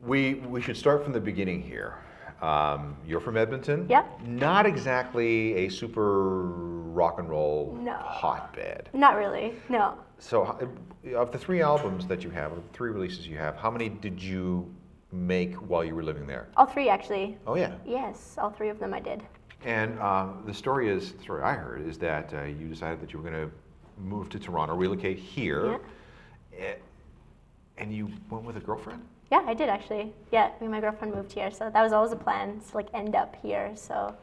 We should start from the beginning here. You're from Edmonton. Yep. Not exactly a super rock and roll No. hotbed. Not really, no. So, of the 3 albums that you have, of the 3 releases you have, how many did you make while you were living there? All 3 actually. Oh yeah. Yes, all 3 of them I did. And the story I heard is that you decided that you were going to move to Toronto, relocate here, and you went with a girlfriend? Yeah, I did actually. Yeah, me and my girlfriend moved here, so that was always a plan to like end up here. So,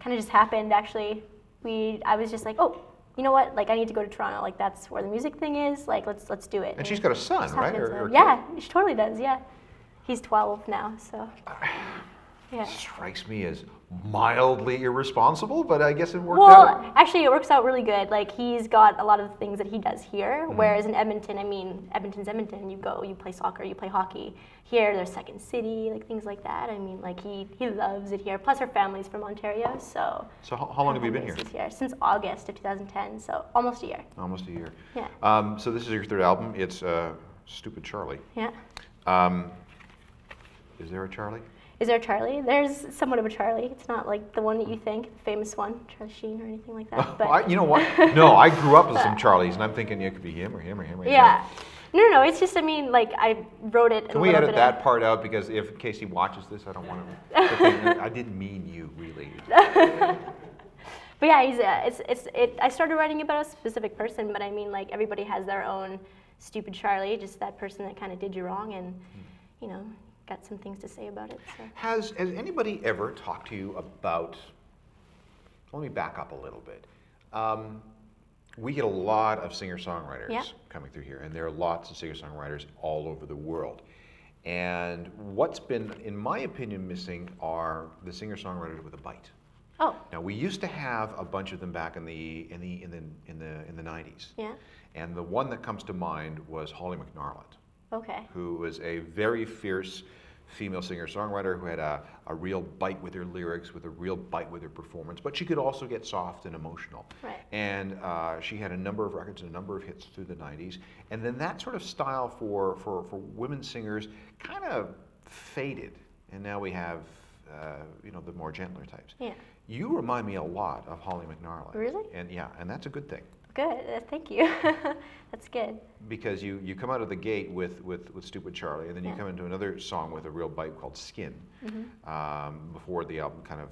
kind of just happened actually. I was just like, oh, you know what? Like I need to go to Toronto. Like that's where the music thing is. Like let's do it. And she's got a son, right? Yeah, she totally does. Yeah, he's 12 now. So. Yeah. Strikes me as mildly irresponsible, but I guess it worked out. Well, actually, it works out really good. Like he's got a lot of the things that he does here, whereas in Edmonton, I mean, Edmonton's Edmonton. You go, you play soccer, you play hockey. Here, there's Second City, like things like that. I mean, like he loves it here. Plus, her family's from Ontario, so. So how long have you been here? Since August of 2010, so almost a year. Almost a year. Yeah. So this is your 3rd album. It's Stupid Charlie. Yeah. Is there a Charlie? Is there a Charlie? There's somewhat of a Charlie. It's not like the one that you think, the famous one, Charlie Sheen or anything like that. But you know what? No, I grew up with some Charlies, and I'm thinking it could be him or him or him or him. Yeah. No. It's just, I mean, like I wrote it. Can we edit that part out because in case he watches this, I don't want to think I didn't mean you really. But yeah, I started writing about a specific person, but I mean, like everybody has their own stupid Charlie, just that person that kind of did you wrong, and you know. Got some things to say about it. So. Has anybody ever talked to you about, let me back up a little bit. We get a lot of singer-songwriters coming through here, and there are lots of singer-songwriters all over the world. And what's been, in my opinion, missing are the singer-songwriters with a bite. Oh. Now we used to have a bunch of them back in the 90s. Yeah. And the one that comes to mind was Holly McNarland. Okay. Who was a very fierce female singer-songwriter who had a real bite with her lyrics, with a real bite with her performance, but she could also get soft and emotional. Right. And she had a number of records and a number of hits through the 90s. And then that sort of style for women singers kind of faded. And now we have, the more gentler types. Yeah. You remind me a lot of Holly McNarland. Really? And and that's a good thing. Good, thank you. That's good. Because you come out of the gate with Stupid Charlie, and then you come into another song with a real bite called Skin, before the album kind of,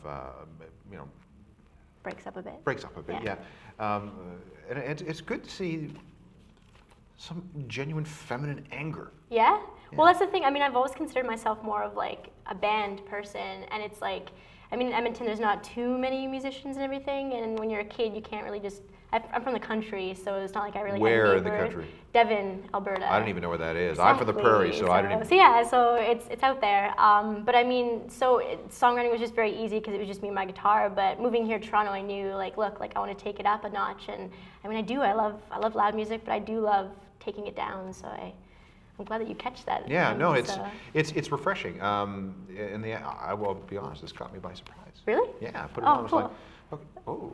breaks up a bit. Breaks up a bit, yeah. And it's good to see some genuine feminine anger. Yeah? Well, that's the thing. I mean, I've always considered myself more of like a band person, and it's like, I mean, in Edmonton, there's not too many musicians and everything, and when you're a kid, you can't really just. I'm from the country, so it's not like I really. Where had in the country? Devon, Alberta. I don't even know where that is. Exactly. I'm from the prairie, so I don't even. So yeah, so it's out there. But I mean, songwriting was just very easy because it was just me and my guitar. But moving here to Toronto, I knew I want to take it up a notch, and I mean, I love loud music, but I do love taking it down. So I'm glad that you catch that. Yeah, no, it's refreshing. And I will be honest, this caught me by surprise. Really? Yeah, I put it on. I was cool. like, okay, oh,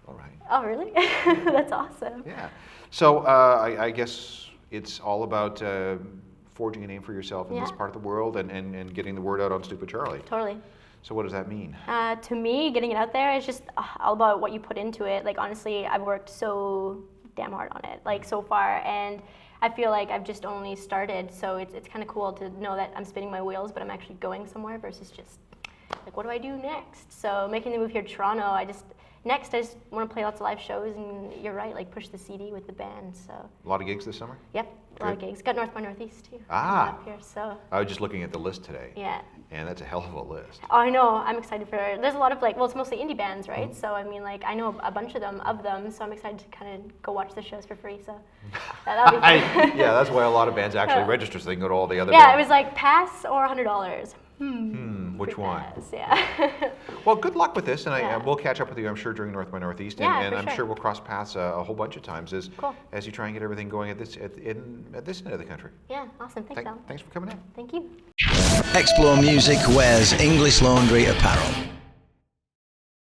all right. Oh, really? That's awesome. Yeah. So I guess it's all about forging a name for yourself in this part of the world and getting the word out on Stupid Charlie. Totally. So what does that mean? To me, getting it out there is just all about what you put into it. Like honestly, I've worked so damn hard on it, like so far, and I feel like I've just only started. So it's kind of cool to know that I'm spinning my wheels, but I'm actually going somewhere versus just like what do I do next? So making the move here to Toronto, I just want to play lots of live shows, and you're right, like push the CD with the band. So a lot of gigs this summer? Yep, a lot of gigs. Got North by Northeast too. Up here, so. I was just looking at the list today. Yeah. And that's a hell of a list. Oh, I know. I'm excited for it. There's a lot of it's mostly indie bands, right? So I mean, like I know a bunch of them, so I'm excited to kind of go watch the shows for free. So that'll be fun. Yeah, that's why a lot of bands actually register so they can go to all the other bands. bands. It was like pass or $100. Which one? Yeah. Well, good luck with this, and we'll catch up with you, I'm sure, during North by Northeast, and I'm sure we'll cross paths a whole bunch of times as you try and get everything going at this end of the country. Yeah, awesome. Thanks, Alan. Thanks for coming in. Thank you. Explore Music wears English Laundry apparel.